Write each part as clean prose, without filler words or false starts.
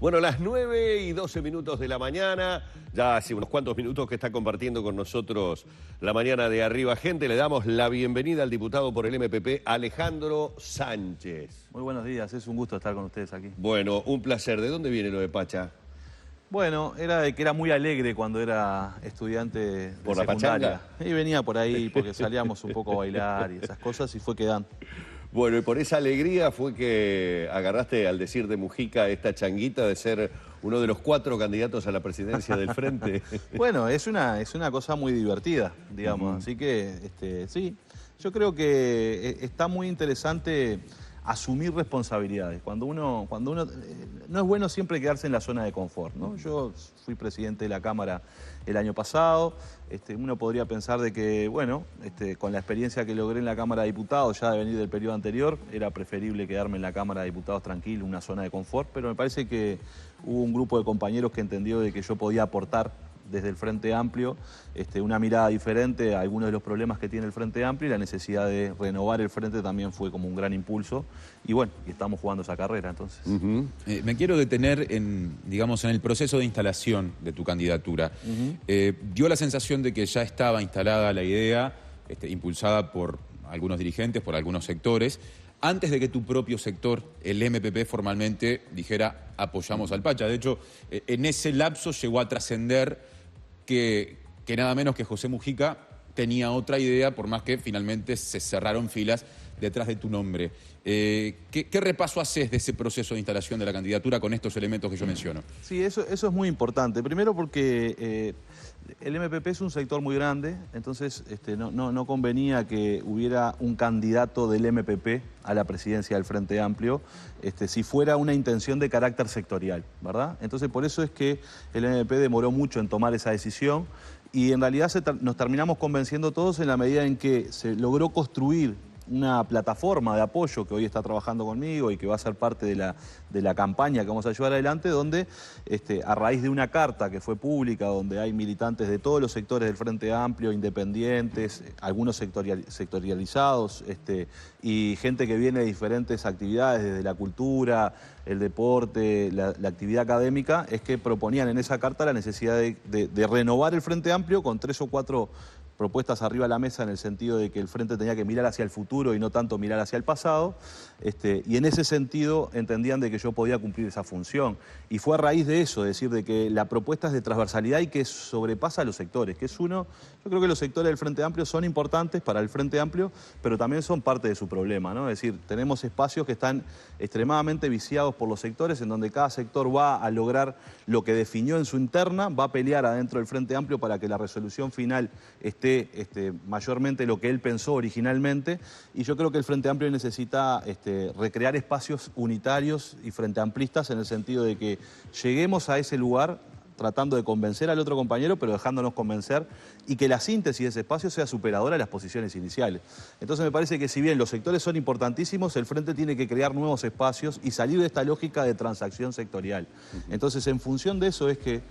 Bueno, las 9:12 de la mañana, ya hace unos cuantos minutos que está compartiendo con nosotros la mañana de Arriba Gente. Le damos la bienvenida al diputado por el MPP, Alejandro Sánchez. Muy buenos días, es un gusto estar con ustedes aquí. Bueno, un placer. ¿De dónde viene lo de Pacha? Bueno, era de que era muy alegre cuando era estudiante de ¿Por la secundaria. pachanga? Y venía por ahí porque salíamos un poco a bailar y esas cosas y fue quedando. Bueno, y por esa alegría fue que agarraste, al decir de Mujica, esta changuita de ser uno de los 4 candidatos a la presidencia del Frente. Bueno, es una cosa muy divertida, digamos. Así que, sí, yo creo que está muy interesante asumir responsabilidades. Cuando uno no es bueno siempre quedarse en la zona de confort, ¿no? Yo fui presidente de la Cámara el año pasado. Uno podría pensar de que, bueno, con la experiencia que logré en la Cámara de Diputados, ya de venir del periodo anterior, era preferible quedarme en la Cámara de Diputados tranquilo, una zona de confort, pero me parece que hubo un grupo de compañeros que entendió de que yo podía aportar desde el Frente Amplio una mirada diferente a algunos de los problemas que tiene el Frente Amplio, y la necesidad de renovar el Frente también fue como un gran impulso. Y bueno, y estamos jugando esa carrera entonces. Me quiero detener digamos, en el proceso de instalación de tu candidatura. Dio la sensación de que ya estaba instalada la idea, impulsada por algunos dirigentes, por algunos sectores, antes de que tu propio sector, el MPP, formalmente dijera apoyamos al Pacha. De hecho, en ese lapso llegó a trascender que nada menos que José Mujica tenía otra idea, por más que finalmente se cerraron filas detrás de tu nombre. ¿Qué repaso haces de ese proceso de instalación de la candidatura con estos elementos que yo menciono? Sí, eso es muy importante. Primero porque el MPP es un sector muy grande, entonces no convenía que hubiera un candidato del MPP a la presidencia del Frente Amplio si fuera una intención de carácter sectorial, ¿verdad? Entonces por eso es que el MPP demoró mucho en tomar esa decisión y en realidad nos terminamos convenciendo todos en la medida en que se logró construir una plataforma de apoyo que hoy está trabajando conmigo y que va a ser parte de la campaña que vamos a llevar adelante, donde a raíz de una carta que fue pública, donde hay militantes de todos los sectores del Frente Amplio, independientes, algunos sectorializados, y gente que viene de diferentes actividades, desde la cultura, el deporte, la actividad académica, es que proponían en esa carta la necesidad de renovar el Frente Amplio con 3 o 4 propuestas arriba de la mesa, en el sentido de que el Frente tenía que mirar hacia el futuro y no tanto mirar hacia el pasado, y en ese sentido entendían de que yo podía cumplir esa función. Y fue a raíz de eso, es decir, de que la propuesta es de transversalidad y que sobrepasa a los sectores, que es yo creo que los sectores del Frente Amplio son importantes para el Frente Amplio, pero también son parte de su problema, ¿no? Es decir, tenemos espacios que están extremadamente viciados por los sectores, en donde cada sector va a lograr lo que definió en su interna, va a pelear adentro del Frente Amplio para que la resolución final esté mayormente lo que él pensó originalmente, y yo creo que el Frente Amplio necesita recrear espacios unitarios y frente amplistas, en el sentido de que lleguemos a ese lugar tratando de convencer al otro compañero, pero dejándonos convencer, y que la síntesis de ese espacio sea superadora de las posiciones iniciales. Entonces me parece que si bien los sectores son importantísimos, el Frente tiene que crear nuevos espacios y salir de esta lógica de transacción sectorial. Entonces, en función de eso es que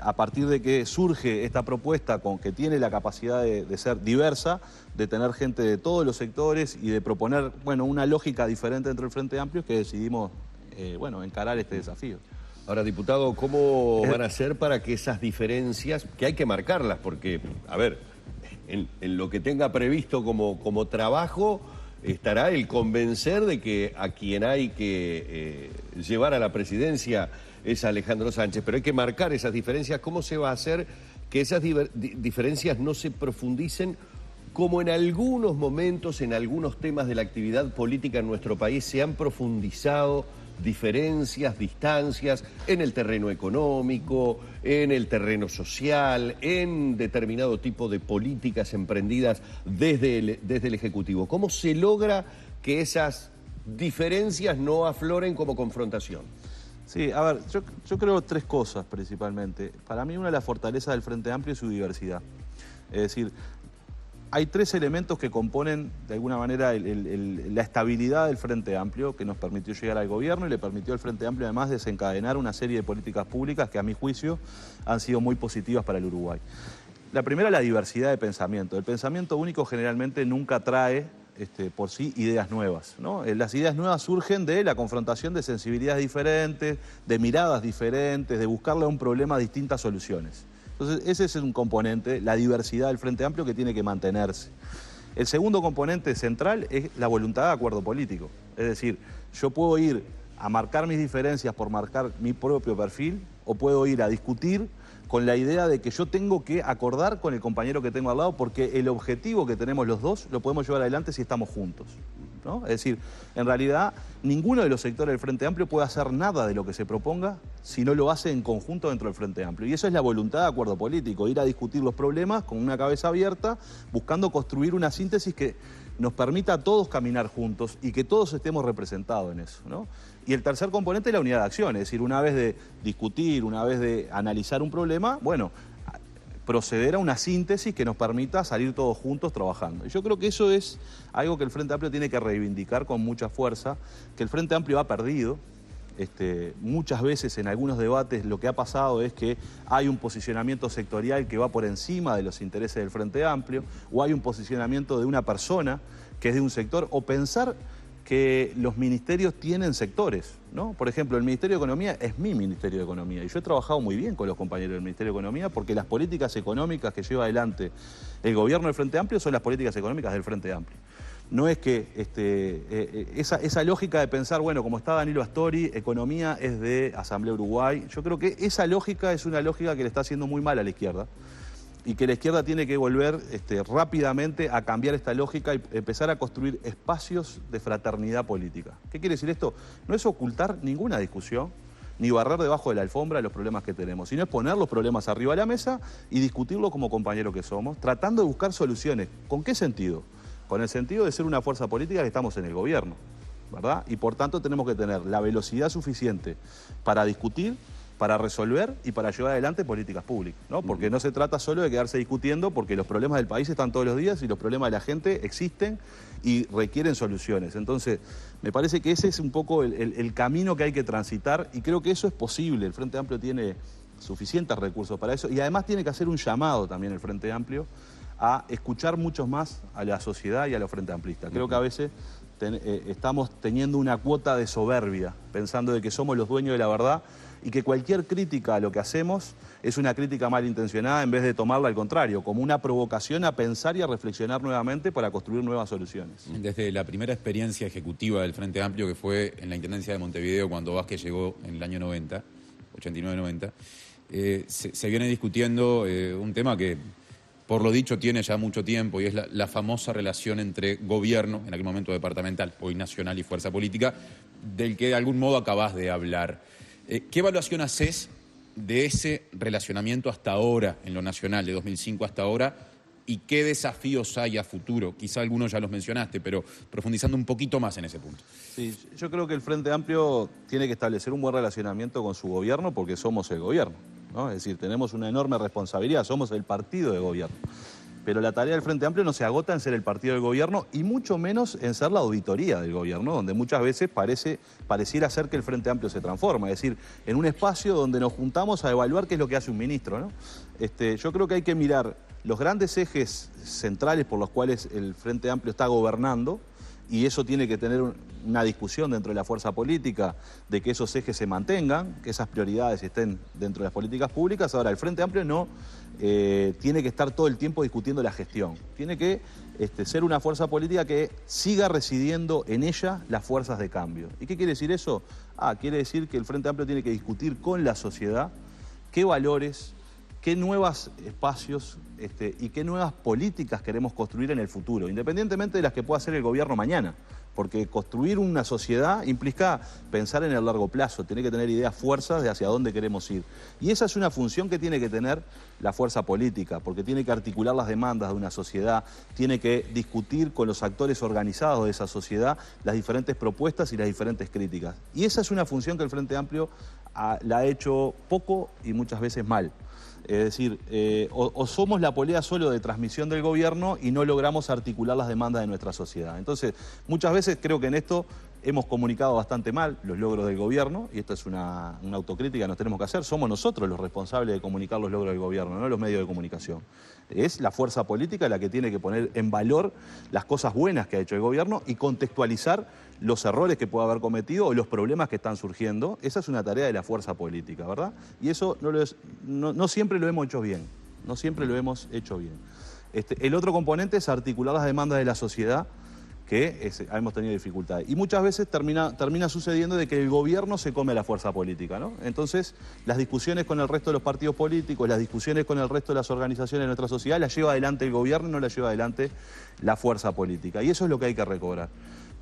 a partir de que surge esta propuesta que tiene la capacidad de ser diversa, de tener gente de todos los sectores y de proponer, bueno, una lógica diferente dentro del Frente Amplio, que decidimos encarar este desafío. Ahora, diputado, ¿cómo van a hacer para que esas diferencias, que hay que marcarlas, porque, a ver, en lo que tenga previsto como trabajo, estará el convencer de que a quien hay que llevar a la presidencia es Alejandro Sánchez, pero hay que marcar esas diferencias? ¿Cómo se va a hacer que esas diferencias no se profundicen, como en algunos momentos, en algunos temas de la actividad política en nuestro país se han profundizado diferencias, distancias en el terreno económico, en el terreno social, en determinado tipo de políticas emprendidas desde el Ejecutivo? ¿Cómo se logra que esas diferencias no afloren como confrontación? Sí, a ver, yo creo 3 cosas principalmente. Para mí, una de las fortalezas del Frente Amplio es su diversidad. Es decir, hay 3 elementos que componen de alguna manera la estabilidad del Frente Amplio, que nos permitió llegar al gobierno y le permitió al Frente Amplio además desencadenar una serie de políticas públicas que, a mi juicio, han sido muy positivas para el Uruguay. La primera, la diversidad de pensamiento. El pensamiento único generalmente nunca trae por sí ideas nuevas, ¿no? Las ideas nuevas surgen de la confrontación de sensibilidades diferentes, de miradas diferentes, de buscarle a un problema distintas soluciones. Entonces, ese es un componente, la diversidad del Frente Amplio, que tiene que mantenerse. El segundo componente central es la voluntad de acuerdo político. Es decir, yo puedo ir a marcar mis diferencias por marcar mi propio perfil, o puedo ir a discutir con la idea de que yo tengo que acordar con el compañero que tengo al lado, porque el objetivo que tenemos los dos lo podemos llevar adelante si estamos juntos, ¿no? Es decir, en realidad, ninguno de los sectores del Frente Amplio puede hacer nada de lo que se proponga si no lo hace en conjunto dentro del Frente Amplio. Y eso es la voluntad de acuerdo político, ir a discutir los problemas con una cabeza abierta, buscando construir una síntesis que nos permita a todos caminar juntos y que todos estemos representados en eso, ¿no? Y el tercer componente es la unidad de acción, es decir, una vez de discutir, una vez de analizar un problema, bueno, proceder a una síntesis que nos permita salir todos juntos trabajando. Y yo creo que eso es algo que el Frente Amplio tiene que reivindicar con mucha fuerza, que el Frente Amplio ha perdido. Muchas veces en algunos debates lo que ha pasado es que hay un posicionamiento sectorial que va por encima de los intereses del Frente Amplio, o hay un posicionamiento de una persona que es de un sector, o pensar que los ministerios tienen sectores, ¿no? Por ejemplo, el Ministerio de Economía es mi Ministerio de Economía, y yo he trabajado muy bien con los compañeros del Ministerio de Economía, porque las políticas económicas que lleva adelante el gobierno del Frente Amplio son las políticas económicas del Frente Amplio. No es que esa lógica de pensar, bueno, como está Danilo Astori, economía es de Asamblea Uruguay. Yo creo que esa lógica es una lógica que le está haciendo muy mal a la izquierda, y que la izquierda tiene que volver rápidamente a cambiar esta lógica y empezar a construir espacios de fraternidad política. ¿Qué quiere decir esto? No es ocultar ninguna discusión, ni barrer debajo de la alfombra los problemas que tenemos, sino es poner los problemas arriba de la mesa y discutirlos como compañeros que somos, tratando de buscar soluciones. ¿Con qué sentido? Con el sentido de ser una fuerza política que estamos en el gobierno, ¿verdad? Y por tanto tenemos que tener la velocidad suficiente para discutir, para resolver y para llevar adelante políticas públicas, ¿no? Porque no se trata solo de quedarse discutiendo, porque los problemas del país están todos los días y los problemas de la gente existen y requieren soluciones. Entonces, me parece que ese es un poco el camino que hay que transitar, y creo que eso es posible. El Frente Amplio tiene suficientes recursos para eso, y además tiene que hacer un llamado también el Frente Amplio a escuchar mucho más a la sociedad y a los Frente Amplistas. Creo que a veces estamos teniendo una cuota de soberbia, pensando de que somos los dueños de la verdad, y que cualquier crítica a lo que hacemos es una crítica malintencionada, en vez de tomarla al contrario, como una provocación a pensar y a reflexionar nuevamente para construir nuevas soluciones. Desde la primera experiencia ejecutiva del Frente Amplio, que fue en la Intendencia de Montevideo, cuando Vázquez llegó en el año 90, 89-90, se viene discutiendo un tema que, por lo dicho, tiene ya mucho tiempo, y es la famosa relación entre gobierno, en aquel momento departamental, hoy nacional, y fuerza política, del que de algún modo acabás de hablar. ¿Qué evaluación haces de ese relacionamiento hasta ahora, en lo nacional, de 2005 hasta ahora, y qué desafíos hay a futuro? Quizá algunos ya los mencionaste, pero profundizando un poquito más en ese punto. Sí, yo creo que el Frente Amplio tiene que establecer un buen relacionamiento con su gobierno, porque somos el gobierno, ¿no? Es decir, tenemos una enorme responsabilidad, somos el partido de gobierno. Pero la tarea del Frente Amplio no se agota en ser el partido del gobierno, y mucho menos en ser la auditoría del gobierno, donde muchas veces pareciera ser que el Frente Amplio se transforma, es decir, en un espacio donde nos juntamos a evaluar qué es lo que hace un ministro, ¿no? Yo creo que hay que mirar los grandes ejes centrales por los cuales el Frente Amplio está gobernando, y eso tiene que tener una discusión dentro de la fuerza política de que esos ejes se mantengan, que esas prioridades estén dentro de las políticas públicas. Ahora, el Frente Amplio no tiene que estar todo el tiempo discutiendo la gestión. Tiene que ser una fuerza política que siga residiendo en ella las fuerzas de cambio. ¿Y qué quiere decir eso? Quiere decir que el Frente Amplio tiene que discutir con la sociedad qué valores, qué nuevos espacios y qué nuevas políticas queremos construir en el futuro, independientemente de las que pueda hacer el gobierno mañana. Porque construir una sociedad implica pensar en el largo plazo, tiene que tener ideas, fuerzas de hacia dónde queremos ir. Y esa es una función que tiene que tener la fuerza política, porque tiene que articular las demandas de una sociedad, tiene que discutir con los actores organizados de esa sociedad las diferentes propuestas y las diferentes críticas. Y esa es una función que el Frente Amplio la ha hecho poco y muchas veces mal. Es decir, o somos la polea solo de transmisión del gobierno y no logramos articular las demandas de nuestra sociedad. Entonces, muchas veces creo que en esto hemos comunicado bastante mal los logros del gobierno, y esto es una autocrítica que nos tenemos que hacer. Somos nosotros los responsables de comunicar los logros del gobierno, no los medios de comunicación. Es la fuerza política la que tiene que poner en valor las cosas buenas que ha hecho el gobierno y contextualizar los errores que puede haber cometido o los problemas que están surgiendo. Esa es una tarea de la fuerza política, ¿verdad? Y eso no siempre lo hemos hecho bien, no siempre lo hemos hecho bien. El otro componente es articular las demandas de la sociedad, que hemos tenido dificultades. Y muchas veces termina sucediendo de que el gobierno se come la fuerza política, ¿no? Entonces, las discusiones con el resto de los partidos políticos, las discusiones con el resto de las organizaciones de nuestra sociedad, las lleva adelante el gobierno y no las lleva adelante la fuerza política. Y eso es lo que hay que recobrar.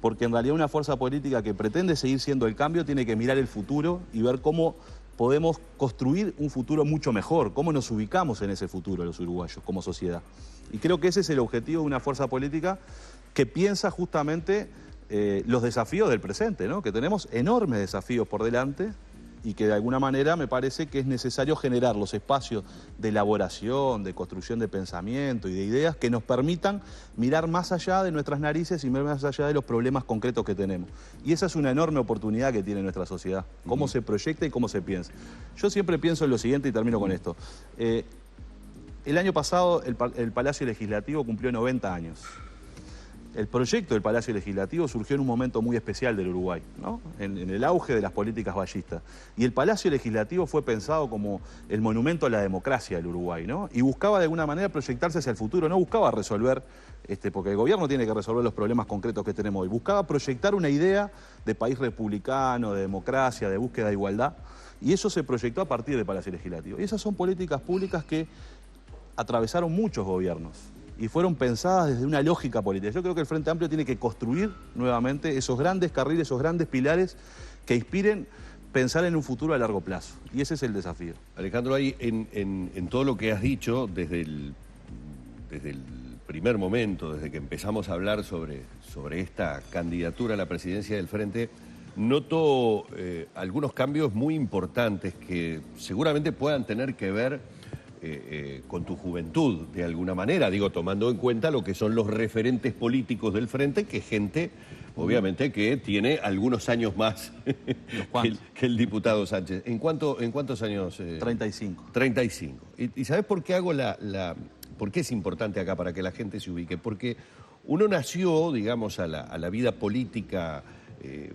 Porque en realidad una fuerza política que pretende seguir siendo el cambio tiene que mirar el futuro y ver cómo podemos construir un futuro mucho mejor, cómo nos ubicamos en ese futuro los uruguayos como sociedad. Y creo que ese es el objetivo de una fuerza política que piensa justamente los desafíos del presente, ¿no? Que tenemos enormes desafíos por delante y que de alguna manera me parece que es necesario generar los espacios de elaboración, de construcción de pensamiento y de ideas que nos permitan mirar más allá de nuestras narices y mirar más allá de los problemas concretos que tenemos. Y esa es una enorme oportunidad que tiene nuestra sociedad, cómo se proyecta y cómo se piensa. Yo siempre pienso en lo siguiente y termino con esto. El año pasado el Palacio Legislativo cumplió 90 años. El proyecto del Palacio Legislativo surgió en un momento muy especial del Uruguay, ¿no? En el auge de las políticas vallistas. Y el Palacio Legislativo fue pensado como el monumento a la democracia del Uruguay, ¿no? Y buscaba de alguna manera proyectarse hacia el futuro, no buscaba resolver, porque el gobierno tiene que resolver los problemas concretos que tenemos hoy, buscaba proyectar una idea de país republicano, de democracia, de búsqueda de igualdad, y eso se proyectó a partir del Palacio Legislativo. Y esas son políticas públicas que atravesaron muchos gobiernos y fueron pensadas desde una lógica política. Yo creo que el Frente Amplio tiene que construir nuevamente esos grandes carriles, esos grandes pilares que inspiren pensar en un futuro a largo plazo. Y ese es el desafío. Alejandro, ahí en todo lo que has dicho, desde el primer momento, desde que empezamos a hablar sobre esta candidatura a la presidencia del Frente, noto algunos cambios muy importantes que seguramente puedan tener que ver con tu juventud, de alguna manera, digo, tomando en cuenta lo que son los referentes políticos del Frente, que es gente, obviamente, que tiene algunos años más que el diputado Sánchez. ¿En cuántos años? 35. 35. ¿Y sabes por qué hago por qué es importante acá para que la gente se ubique? Porque uno nació, digamos, a la vida política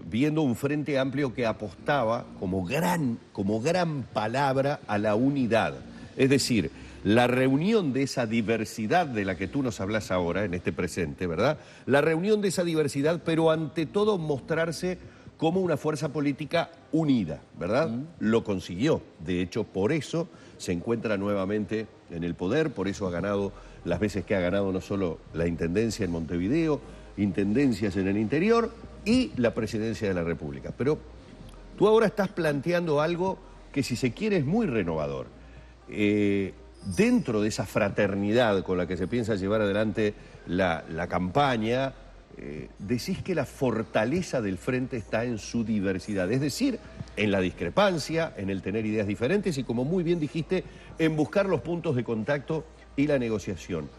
viendo un Frente Amplio que apostaba como gran palabra a la unidad. Es decir, la reunión de esa diversidad de la que tú nos hablas ahora, en este presente, ¿verdad? La reunión de esa diversidad, pero ante todo mostrarse como una fuerza política unida, ¿verdad? Lo consiguió. De hecho, por eso se encuentra nuevamente en el poder, por eso ha ganado las veces que ha ganado no solo la intendencia en Montevideo, intendencias en el interior y la presidencia de la República. Pero tú ahora estás planteando algo que, si se quiere, es muy renovador. Dentro de esa fraternidad con la que se piensa llevar adelante la campaña, decís que la fortaleza del Frente está en su diversidad, es decir, en la discrepancia, en el tener ideas diferentes y, como muy bien dijiste, en buscar los puntos de contacto y la negociación.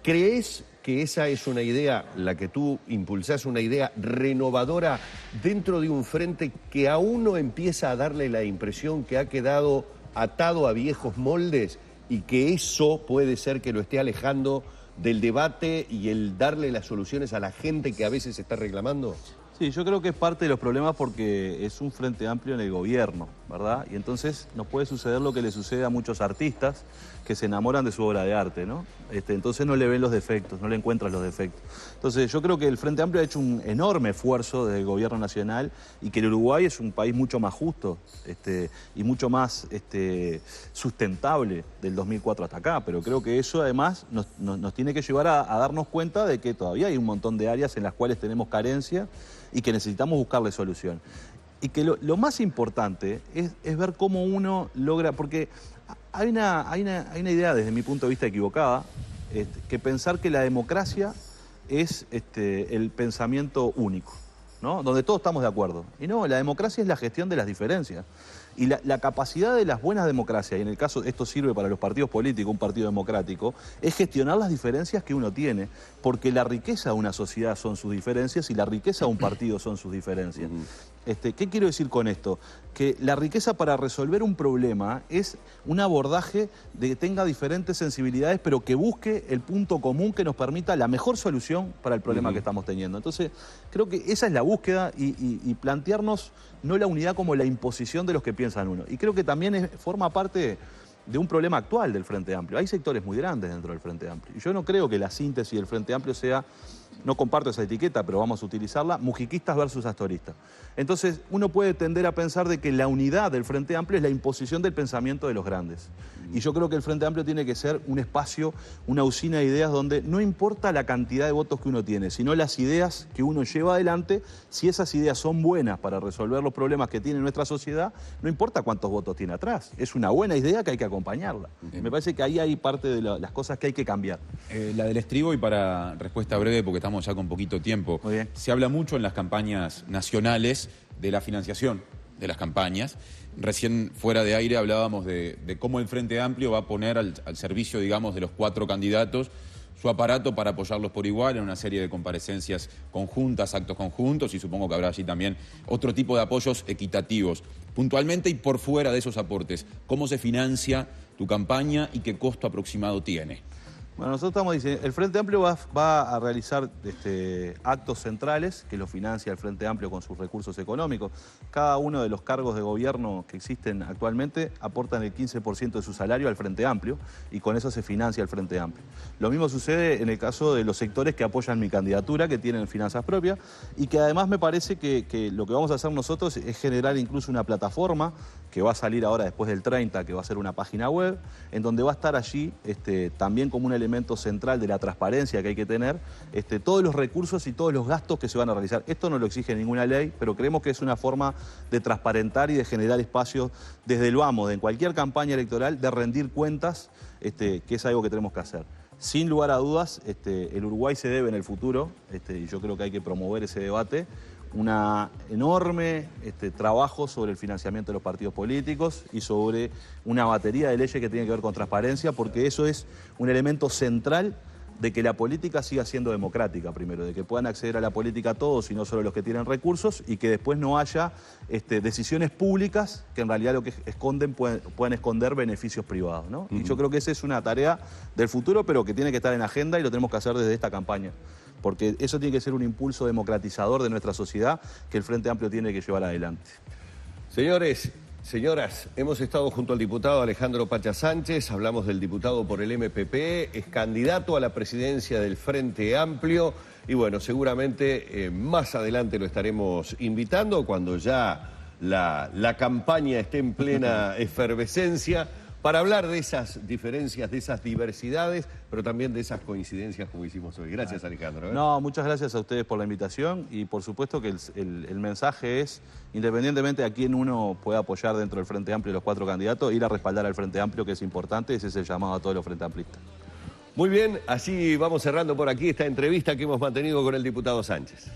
¿Crees que esa es una idea, la que tú impulsás, una idea renovadora dentro de un Frente que aún no empieza a darle la impresión que ha quedado atado a viejos moldes y que eso puede ser que lo esté alejando del debate y el darle las soluciones a la gente que a veces está reclamando? Sí, yo creo que es parte de los problemas porque es un Frente Amplio en el gobierno, ¿verdad? Y entonces nos puede suceder lo que le sucede a muchos artistas que se enamoran de su obra de arte, ¿no? Entonces no le ven los defectos, no le encuentran los defectos. Entonces yo creo que el Frente Amplio ha hecho un enorme esfuerzo desde el gobierno nacional y que el Uruguay es un país mucho más justo y mucho más sustentable del 2004 hasta acá. Pero creo que eso además nos tiene que llevar a darnos cuenta de que todavía hay un montón de áreas en las cuales tenemos carencia y que necesitamos buscarle solución. Y que lo más importante es ver cómo uno logra, porque hay una idea desde mi punto de vista equivocada, que pensar que la democracia es el pensamiento único, ¿no? Donde todos estamos de acuerdo. Y no, la democracia es la gestión de las diferencias. Y la capacidad de las buenas democracias, y en el caso esto sirve para los partidos políticos, un partido democrático, es gestionar las diferencias que uno tiene, porque la riqueza de una sociedad son sus diferencias y la riqueza de un partido son sus diferencias. ¿Qué quiero decir con esto? Que la riqueza para resolver un problema es un abordaje de que tenga diferentes sensibilidades, pero que busque el punto común que nos permita la mejor solución para el problema que estamos teniendo. Entonces, creo que esa es la búsqueda y plantearnos no la unidad como la imposición de los que piensan uno. Y creo que también forma parte de un problema actual del Frente Amplio. Hay sectores muy grandes dentro del Frente Amplio. Y yo no creo que la síntesis del Frente Amplio sea, no comparto esa etiqueta, pero vamos a utilizarla, mujiquistas versus astoristas. Entonces, uno puede tender a pensar de que la unidad del Frente Amplio es la imposición del pensamiento de los grandes. Y yo creo que el Frente Amplio tiene que ser un espacio, una usina de ideas donde no importa la cantidad de votos que uno tiene, sino las ideas que uno lleva adelante. Si esas ideas son buenas para resolver los problemas que tiene nuestra sociedad, no importa cuántos votos tiene atrás. Es una buena idea que hay que acompañarla. Me parece que ahí hay parte de las cosas que hay que cambiar. La del estribo, y para respuesta breve, porque estamos ya con poquito tiempo. Muy bien. Se habla mucho en las campañas nacionales de la financiación de las campañas. Recién fuera de aire hablábamos de cómo el Frente Amplio va a poner al servicio, digamos, de los 4 candidatos su aparato para apoyarlos por igual en una serie de comparecencias conjuntas, actos conjuntos, y supongo que habrá allí también otro tipo de apoyos equitativos. Puntualmente y por fuera de esos aportes, ¿cómo se financia tu campaña y qué costo aproximado tiene? Bueno, nosotros estamos diciendo, el Frente Amplio va a realizar actos centrales que lo financia el Frente Amplio con sus recursos económicos. Cada uno de los cargos de gobierno que existen actualmente aportan el 15% de su salario al Frente Amplio y con eso se financia el Frente Amplio. Lo mismo sucede en el caso de los sectores que apoyan mi candidatura, que tienen finanzas propias, y que además me parece que lo que vamos a hacer nosotros es generar incluso una plataforma que va a salir ahora después del 30, que va a ser una página web, en donde va a estar allí también como un elemento central de la transparencia que hay que tener, todos los recursos y todos los gastos que se van a realizar. Esto no lo exige ninguna ley, pero creemos que es una forma de transparentar y de generar espacios desde el vamos, en cualquier campaña electoral, de rendir cuentas, que es algo que tenemos que hacer. Sin lugar a dudas, el Uruguay se debe en el futuro, y yo creo que hay que promover ese debate, una enorme trabajo sobre el financiamiento de los partidos políticos y sobre una batería de leyes que tienen que ver con transparencia, porque eso es un elemento central de que la política siga siendo democrática, primero, de que puedan acceder a la política todos y no solo los que tienen recursos, y que después no haya decisiones públicas que en realidad lo que esconden puedan esconder beneficios privados, ¿no? Y yo creo que esa es una tarea del futuro, pero que tiene que estar en agenda y lo tenemos que hacer desde esta campaña, porque eso tiene que ser un impulso democratizador de nuestra sociedad que el Frente Amplio tiene que llevar adelante. Señores, señoras, hemos estado junto al diputado Alejandro Pacha Sánchez, hablamos del diputado por el MPP, es candidato a la presidencia del Frente Amplio y bueno, seguramente más adelante lo estaremos invitando cuando ya la campaña esté en plena efervescencia para hablar de esas diferencias, de esas diversidades, pero también de esas coincidencias como hicimos hoy. Gracias, Alejandro. No, muchas gracias a ustedes por la invitación y por supuesto que el mensaje es, independientemente de a quién uno pueda apoyar dentro del Frente Amplio y los 4 candidatos, ir a respaldar al Frente Amplio, que es importante, ese es el llamado a todos los Frente Amplistas. Muy bien, así vamos cerrando por aquí esta entrevista que hemos mantenido con el diputado Sánchez.